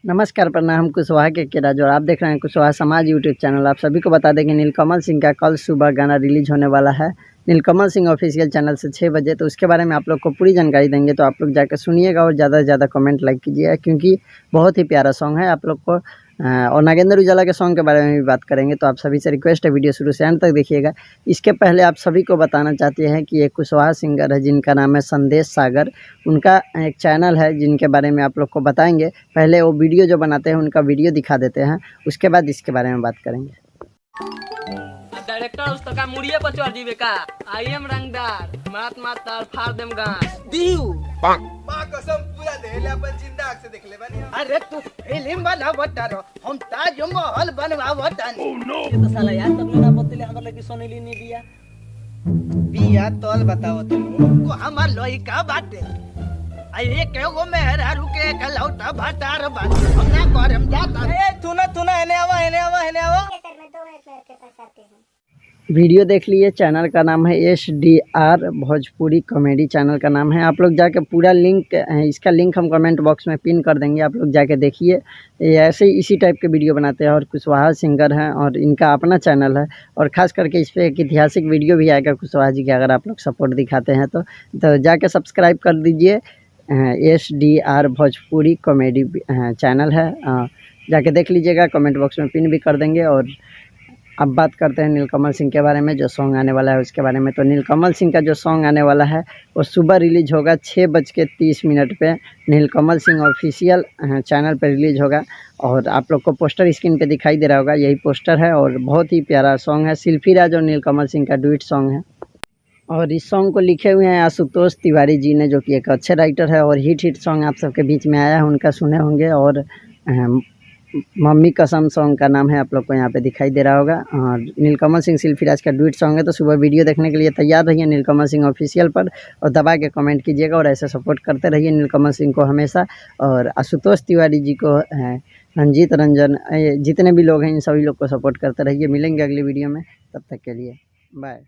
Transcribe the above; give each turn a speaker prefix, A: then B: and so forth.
A: नमस्कार, प्रणाम। हम कुशवाहा के केराज और आप देख रहे हैं कुशवाहा समाज यूट्यूब चैनल। आप सभी को बता दें कि नीलकमल सिंह का कल सुबह गाना रिलीज होने वाला है नीलकमल सिंह ऑफिशियल चैनल से 6 बजे। तो उसके बारे में आप लोग को पूरी जानकारी देंगे, तो आप लोग जाकर सुनिएगा और ज़्यादा से ज़्यादा कमेंट लाइक कीजिएगा, क्योंकि बहुत ही प्यारा सॉन्ग है आप लोग को। और नागेंद्र उजाला के सॉन्ग के बारे में भी बात करेंगे। तो आप सभी से रिक्वेस्ट है, वीडियो शुरू से अंत तक देखिएगा। इसके पहले आप सभी को बताना चाहते हैं कि एक कुशवाहा सिंगर है जिनका नाम है संदेश सागर। उनका एक चैनल है जिनके बारे में आप लोग को बताएंगे। पहले वो वीडियो जो बनाते हैं उनका वीडियो दिखा देते हैं, उसके बाद इसके बारे में बात करेंगे।
B: डायरेक्टर उस का मुड़िए पर चढ़ जीवे का। आई एम रंगदार मात मात तार फाड़ देम गांस दीऊ
C: मां कसम पूरा देले अपन जिंदा आंख से देख ले बानी।
D: अरे तू फिल्म बनावता रो, हम ताजमहल बनवावता नी।
B: ये तो साला यार तब ना बतले हमर लगी सोनेली नहीं दिया
D: बिया तोल बताओ तुम को हमार लइका बाटे। आई एक एगो मेहरा रुके कलौटा भटार बात हम ना करम जाता।
B: ए तूने एने आवा एने आवा एने आवा।
A: वीडियो देख लिए। चैनल का नाम है SDR भोजपुरी कॉमेडी चैनल का नाम है। आप लोग जाके पूरा लिंक, इसका लिंक हम कमेंट बॉक्स में पिन कर देंगे, आप लोग जाके देखिए। ये ऐसे ही इसी टाइप के वीडियो बनाते हैं और कुशवाहा सिंगर हैं और इनका अपना चैनल है। और ख़ास करके इस पर एक ऐतिहासिक वीडियो भी आएगा कुशवाहा जी के, अगर आप लोग सपोर्ट दिखाते हैं तो जाके सब्सक्राइब कर दीजिए। SDR भोजपुरी कॉमेडी चैनल है, जाके देख लीजिएगा। कमेंट बॉक्स में पिन भी कर देंगे। और अब बात करते हैं नीलकमल सिंह के बारे में, जो सॉन्ग आने वाला है उसके बारे में। तो नीलकमल सिंह का जो सॉन्ग आने वाला है वो सुबह रिलीज होगा 6:30 पे नीलकमल सिंह ऑफिशियल चैनल पर रिलीज होगा। और आप लोग को पोस्टर स्क्रीन पे दिखाई दे रहा होगा, यही पोस्टर है। और बहुत ही प्यारा सॉन्ग है, शिल्पी राज और नीलकमल सिंह का डुएट सॉन्ग है। और इस सॉन्ग को लिखे हुए हैं आशुतोष तिवारी जी ने, जो कि एक अच्छे राइटर है। और हिट सॉन्ग आप सबके बीच में आया है, उनका सुने होंगे। और मम्मी कसम सॉन्ग का नाम है, आप लोग को यहाँ पे दिखाई दे रहा होगा। और नीलकमल सिंह शिल्पी राज का डुएट सॉन्ग है। तो सुबह वीडियो देखने के लिए तैयार रहिए नीलकमल सिंह ऑफिशियल पर, और दबा के कमेंट कीजिएगा और ऐसे सपोर्ट करते रहिए नीलकमल सिंह को हमेशा। और आशुतोष तिवारी जी को, रंजीत रंजन, जितने भी लोग हैं इन सभी लोग को सपोर्ट करते रहिए। मिलेंगे अगली वीडियो में, तब तक के लिए बाय।